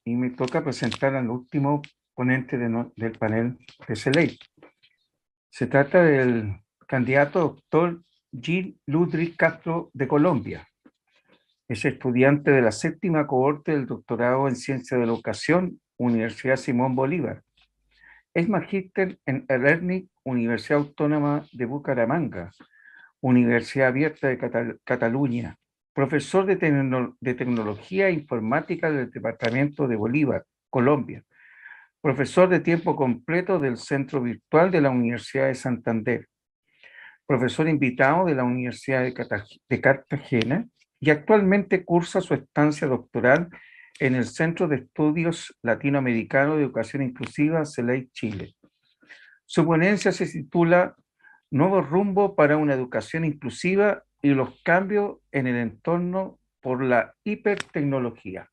y me toca presentar al último ponente del panel de esa ley. Se trata del candidato doctor Gil Ludwig Castro de Colombia. Es estudiante de la 7ª cohorte del doctorado en Ciencia de la Educación, Universidad Simón Bolívar. Es magíster en e-learning, Universidad Autónoma de Bucaramanga, Universidad Abierta de Cataluña, profesor de Tecnología e Informática del Departamento de Bolívar, Colombia, profesor de tiempo completo del Centro Virtual de la Universidad de Santander, profesor invitado de la Universidad de Cartagena y actualmente cursa su estancia doctoral en el Centro de Estudios Latinoamericano de Educación Inclusiva, CELEI Chile. Su ponencia se titula Nuevo rumbo para una educación inclusiva y los cambios en el entorno por la hipertecnología.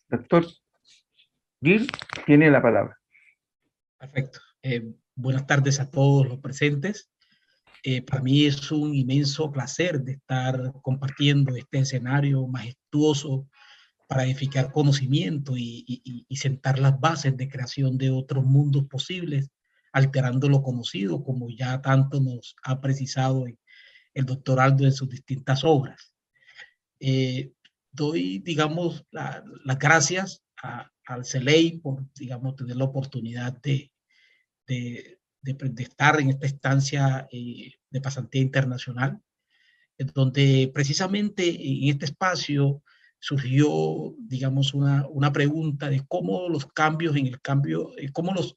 Doctor Gil, tiene la palabra. Perfecto. Buenas tardes a todos los presentes. Para mí es un inmenso placer de estar compartiendo este escenario majestuoso para edificar conocimiento y sentar las bases de creación de otros mundos posibles, alterando lo conocido, como ya tanto nos ha precisado el doctor Aldo en sus distintas obras. Doy, digamos, las gracias al CELEI por, digamos, tener la oportunidad de estar en esta estancia de pasantía internacional, donde precisamente en este espacio surgió, digamos, una pregunta de cómo los cambios en el cambio, cómo los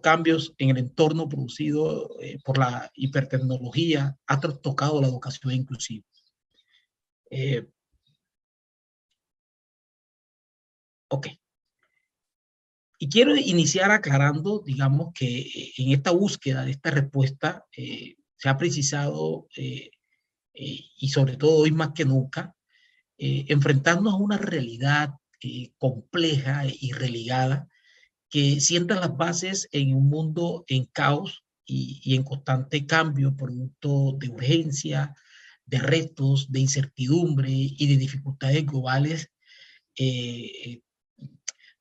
cambios en el entorno producido por la hipertecnología ha tocado la educación inclusiva. Ok. Y quiero iniciar aclarando, digamos, que en esta búsqueda de esta respuesta se ha precisado, y sobre todo hoy más que nunca, enfrentarnos a una realidad compleja y religada que sienta las bases en un mundo en caos y en constante cambio, producto de urgencia, de retos, de incertidumbre y de dificultades globales, eh,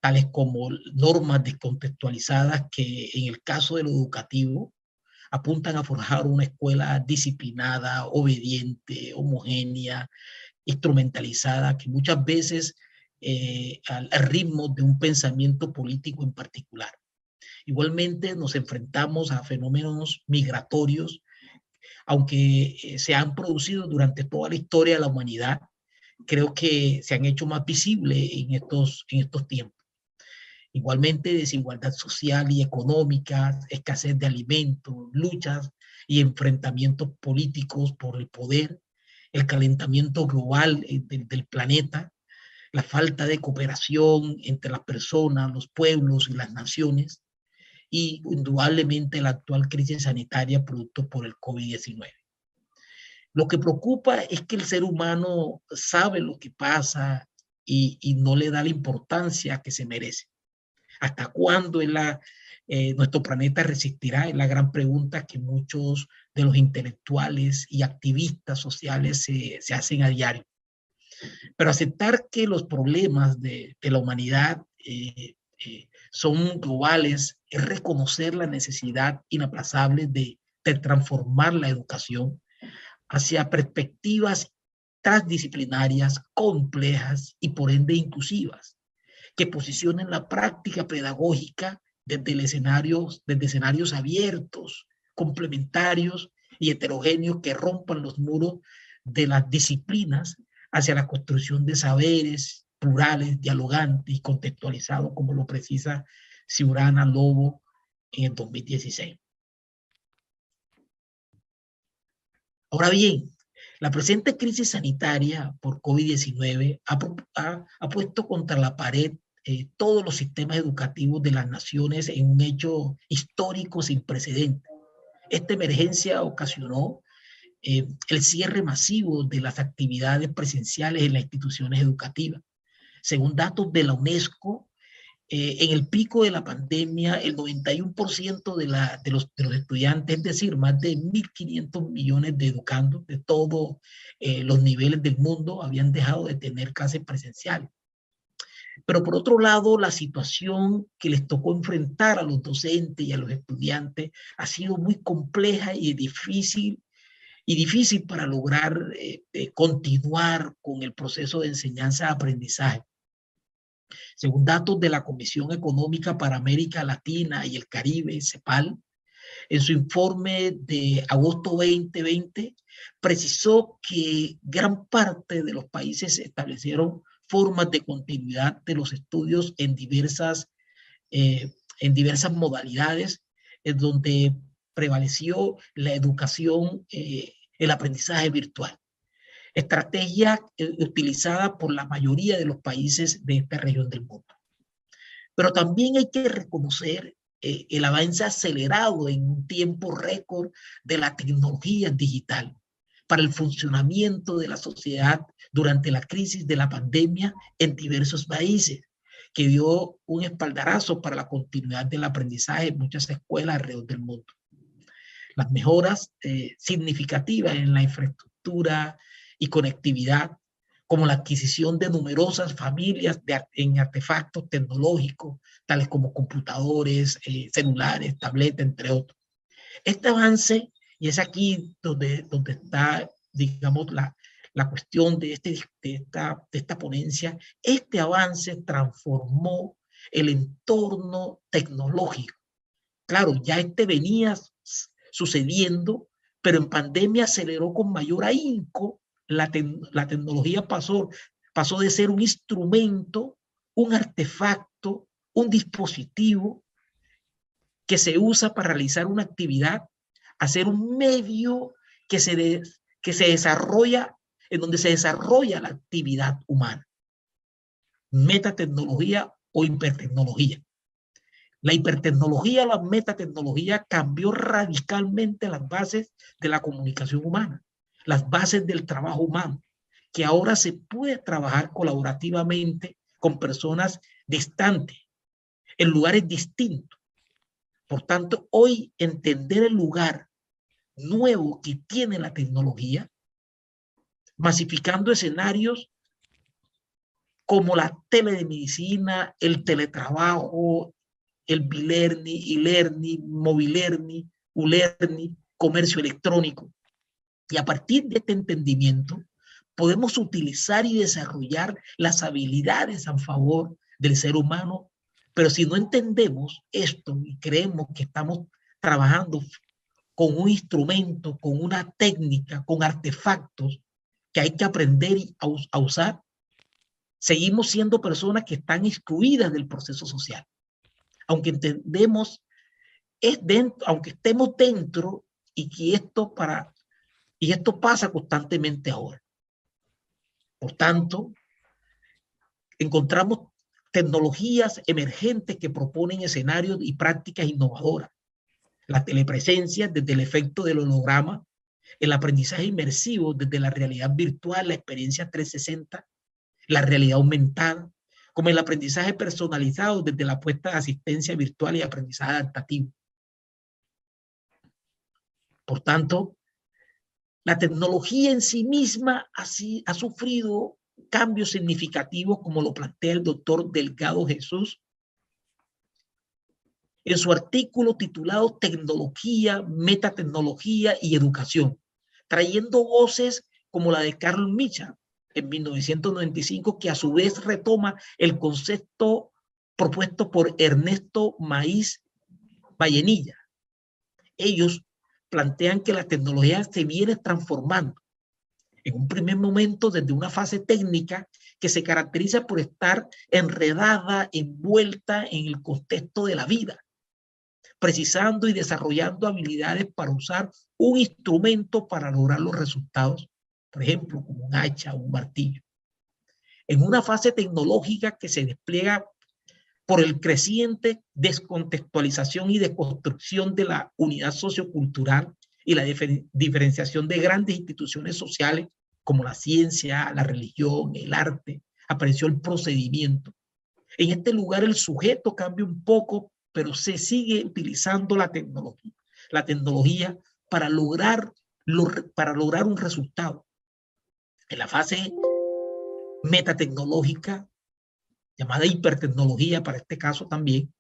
tales como normas descontextualizadas que en el caso de lo educativo apuntan a forjar una escuela disciplinada, obediente, homogénea, instrumentalizada, que muchas veces al ritmo de un pensamiento político en particular. Igualmente nos enfrentamos a fenómenos migratorios, aunque se han producido durante toda la historia de la humanidad, creo que se han hecho más visibles en estos tiempos. Igualmente, desigualdad social y económica, escasez de alimentos, luchas y enfrentamientos políticos por el poder, el calentamiento global del planeta, la falta de cooperación entre las personas, los pueblos y las naciones, y indudablemente la actual crisis sanitaria producto por el COVID-19. Lo que preocupa es que el ser humano sabe lo que pasa y no le da la importancia que se merece. ¿Hasta cuándo nuestro planeta resistirá? Es la gran pregunta que muchos de los intelectuales y activistas sociales se hacen a diario. Pero aceptar que los problemas de la humanidad son globales es reconocer la necesidad inaplazable de transformar la educación hacia perspectivas transdisciplinarias, complejas y por ende inclusivas, que posicionen la práctica pedagógica desde escenarios abiertos, complementarios y heterogéneos que rompan los muros de las disciplinas hacia la construcción de saberes plurales, dialogantes y contextualizados, como lo precisa Ciurana Lobo en el 2016. Ahora bien, la presente crisis sanitaria por COVID-19 ha puesto contra la pared todos los sistemas educativos de las naciones en un hecho histórico sin precedentes. Esta emergencia ocasionó el cierre masivo de las actividades presenciales en las instituciones educativas. Según datos de la UNESCO, en el pico de la pandemia, el 91% de los estudiantes, es decir, más de 1.500 millones de educandos de todos los niveles del mundo, habían dejado de tener clases presenciales. Pero por otro lado, la situación que les tocó enfrentar a los docentes y a los estudiantes ha sido muy compleja y difícil para lograr continuar con el proceso de enseñanza-aprendizaje. Según datos de la Comisión Económica para América Latina y el Caribe, CEPAL, en su informe de agosto 2020, precisó que gran parte de los países establecieron formas de continuidad de los estudios en diversas modalidades, en donde prevaleció la educación, el aprendizaje virtual. Estrategia utilizada por la mayoría de los países de esta región del mundo. Pero también hay que reconocer el avance acelerado en un tiempo récord de la tecnología digital para el funcionamiento de la sociedad durante la crisis de la pandemia en diversos países, que dio un espaldarazo para la continuidad del aprendizaje en muchas escuelas alrededor del mundo. Las mejoras significativas en la infraestructura y conectividad, como la adquisición de numerosas familias en artefactos tecnológicos, tales como computadores, celulares, tabletas, entre otros. Este avance, y es aquí donde está, digamos, la cuestión de esta ponencia, este avance transformó el entorno tecnológico. Claro, ya venía sucediendo, pero en pandemia aceleró con mayor ahínco. La tecnología pasó de ser un instrumento, un artefacto, un dispositivo que se usa para realizar una actividad, a ser un medio que se desarrolla, en donde se desarrolla la actividad humana. Metatecnología o hipertecnología. La hipertecnología, la metatecnología cambió radicalmente las bases de la comunicación humana, las bases del trabajo humano, que ahora se puede trabajar colaborativamente con personas distantes, en lugares distintos. Por tanto, hoy entender el lugar nuevo que tiene la tecnología, masificando escenarios como la telemedicina, el teletrabajo, el bilearning, e-learning, mobilearning, u-learning, comercio electrónico. Y a partir de este entendimiento, podemos utilizar y desarrollar las habilidades a favor del ser humano, pero si no entendemos esto y creemos que estamos trabajando con un instrumento, con una técnica, con artefactos que hay que aprender a usar, seguimos siendo personas que están excluidas del proceso social. Aunque entendemos, aunque estemos dentro y que esto pasa constantemente ahora. Por tanto, encontramos tecnologías emergentes que proponen escenarios y prácticas innovadoras. La telepresencia desde el efecto del holograma, el aprendizaje inmersivo desde la realidad virtual, la experiencia 360, la realidad aumentada, como el aprendizaje personalizado desde la puesta de asistencia virtual y aprendizaje adaptativo. Por tanto, la tecnología en sí misma ha sufrido cambios significativos, como lo plantea el doctor Delgado Jesús en su artículo titulado Tecnología, Metatecnología y Educación, trayendo voces como la de Carl Micha en 1995, que a su vez retoma el concepto propuesto por Ernesto Maíz Vallenilla. Ellos plantean que la tecnología se viene transformando en un primer momento desde una fase técnica que se caracteriza por estar enredada, envuelta en el contexto de la vida, precisando y desarrollando habilidades para usar un instrumento para lograr los resultados, por ejemplo, como un hacha o un martillo. En una fase tecnológica que se despliega por el creciente descontextualización y deconstrucción de la unidad sociocultural y la diferenciación de grandes instituciones sociales como la ciencia, la religión, el arte, apareció el procedimiento. En este lugar el sujeto cambia un poco, pero se sigue utilizando la tecnología para lograr un resultado. En la fase metatecnológica llamada hipertecnología para este caso también,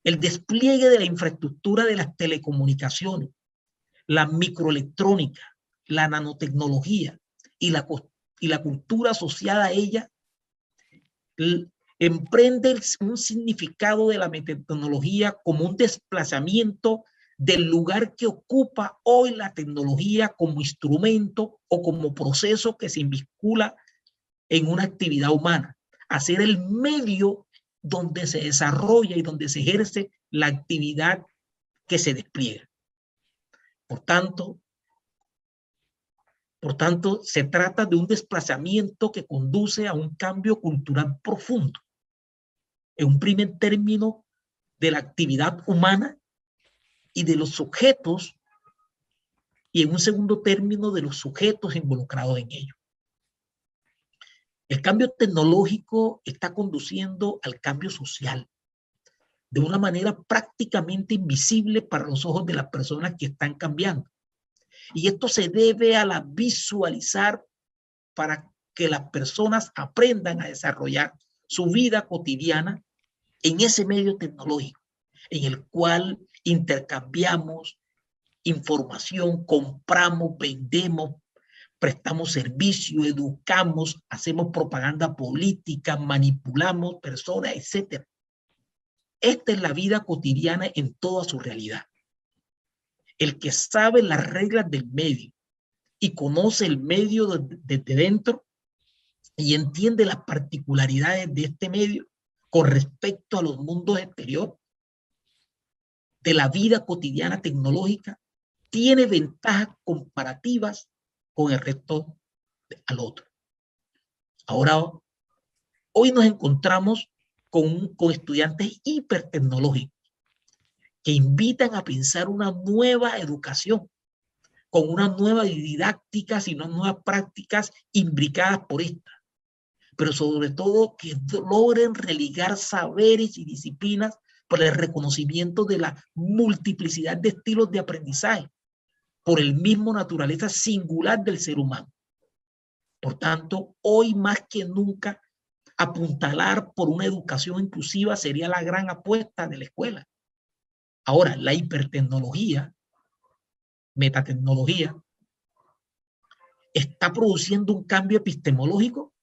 el despliegue de la infraestructura de las telecomunicaciones, la microelectrónica, la nanotecnología y la cultura asociada a ella, emprende un significado de la metatecnología como un desplazamiento del lugar que ocupa hoy la tecnología como instrumento o como proceso que se vincula en una actividad humana, a ser el medio donde se desarrolla y donde se ejerce la actividad que se despliega. Por tanto, se trata de un desplazamiento que conduce a un cambio cultural profundo. En un primer término, de la actividad humana y de los sujetos, y en un segundo término, de los sujetos involucrados en ello. El cambio tecnológico está conduciendo al cambio social de una manera prácticamente invisible para los ojos de las personas que están cambiando. Y esto se debe a la visualizar para que las personas aprendan a desarrollar su vida cotidiana en ese medio tecnológico, en el cual intercambiamos información, compramos, vendemos, prestamos servicio, educamos, hacemos propaganda política, manipulamos personas, etc. Esta es la vida cotidiana en toda su realidad. El que sabe las reglas del medio y conoce el medio desde dentro y entiende las particularidades de este medio con respecto a los mundos exteriores de la vida cotidiana tecnológica, tiene ventajas comparativas con el resto al otro. Ahora, hoy nos encontramos con estudiantes hipertecnológicos que invitan a pensar una nueva educación, con una nueva didáctica y unas nuevas prácticas imbricadas por esta, pero sobre todo que logren religar saberes y disciplinas por el reconocimiento de la multiplicidad de estilos de aprendizaje, por el mismo naturaleza singular del ser humano. Por tanto, hoy más que nunca, apuntalar por una educación inclusiva sería la gran apuesta de la escuela. Ahora, la hipertecnología, metatecnología, ¿está produciendo un cambio epistemológico?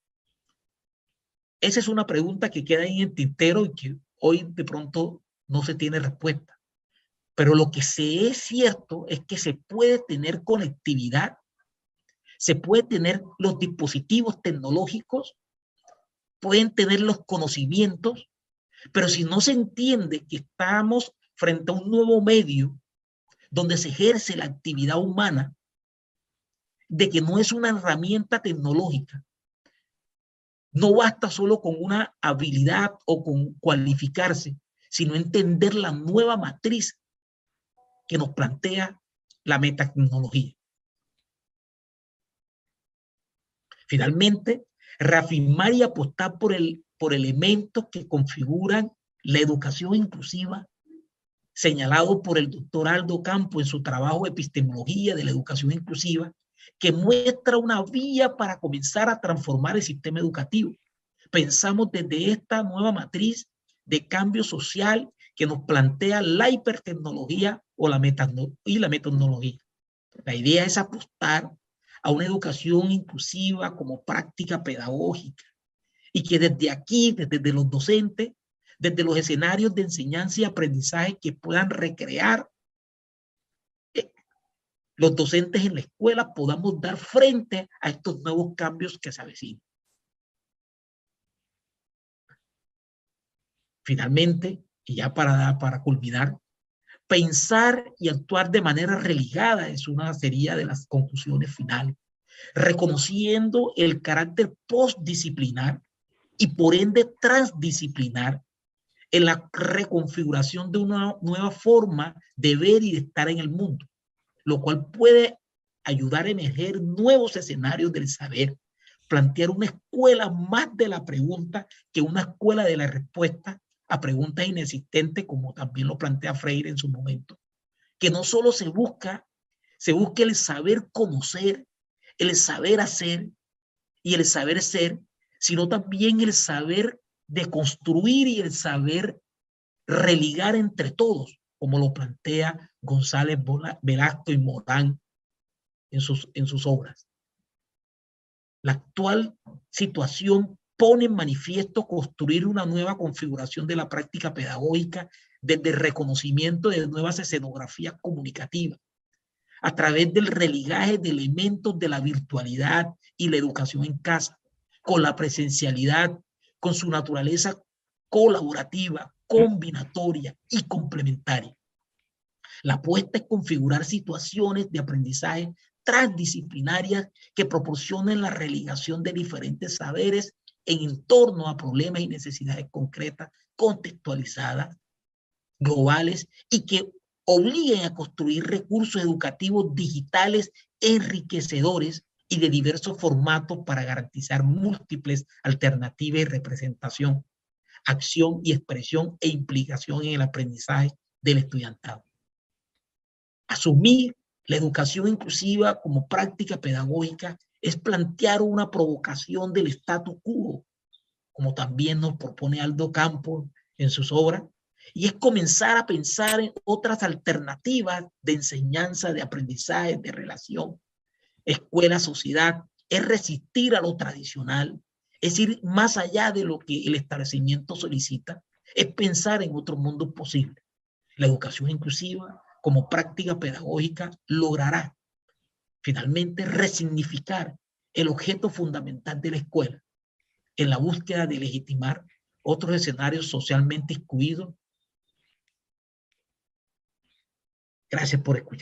Esa es una pregunta que queda ahí en el tintero y que hoy de pronto no se tiene respuesta. Pero lo que sí es cierto es que se puede tener conectividad, se puede tener los dispositivos tecnológicos, pueden tener los conocimientos, pero si no se entiende que estamos frente a un nuevo medio donde se ejerce la actividad humana, de que no es una herramienta tecnológica, no basta solo con una habilidad o con cualificarse, sino entender la nueva matriz que nos plantea la metatecnología. Finalmente, reafirmar y apostar por elementos que configuran la educación inclusiva, señalado por el doctor Aldo Campo en su trabajo Epistemología de la Educación Inclusiva, que muestra una vía para comenzar a transformar el sistema educativo. Pensamos desde esta nueva matriz de cambio social que nos plantea la hipertecnología o la metatecnología. La idea es apostar a una educación inclusiva como práctica pedagógica y que desde aquí, desde los docentes, desde los escenarios de enseñanza y aprendizaje que puedan recrear los docentes en la escuela, podamos dar frente a estos nuevos cambios que se avecinan. Finalmente, y ya para culminar, pensar y actuar de manera religada es una serie de las conclusiones finales, reconociendo el carácter postdisciplinar y por ende transdisciplinar en la reconfiguración de una nueva forma de ver y de estar en el mundo, lo cual puede ayudar a emerger nuevos escenarios del saber, plantear una escuela más de la pregunta que una escuela de la respuesta a preguntas inexistentes, como también lo plantea Freire en su momento, que no solo se busque el saber conocer, el saber hacer y el saber ser, sino también el saber de construir y el saber religar entre todos, como lo plantea González Velasco y Morán en sus obras. La actual situación pone en manifiesto construir una nueva configuración de la práctica pedagógica desde el reconocimiento de nuevas escenografías comunicativas, a través del religaje de elementos de la virtualidad y la educación en casa, con la presencialidad, con su naturaleza colaborativa, combinatoria y complementaria. La apuesta es configurar situaciones de aprendizaje transdisciplinarias que proporcionen la religación de diferentes saberes en torno a problemas y necesidades concretas, contextualizadas, globales, y que obliguen a construir recursos educativos digitales enriquecedores y de diversos formatos para garantizar múltiples alternativas y representación, acción y expresión e implicación en el aprendizaje del estudiantado. Asumir la educación inclusiva como práctica pedagógica es plantear una provocación del status quo, como también nos propone Aldo Campos en sus obras, y es comenzar a pensar en otras alternativas de enseñanza, de aprendizaje, de relación, escuela-sociedad, es resistir a lo tradicional, es ir más allá de lo que el establecimiento solicita, es pensar en otro mundo posible. La educación inclusiva como práctica pedagógica logrará finalmente resignificar el objeto fundamental de la escuela en la búsqueda de legitimar otros escenarios socialmente excluidos. Gracias por escuchar.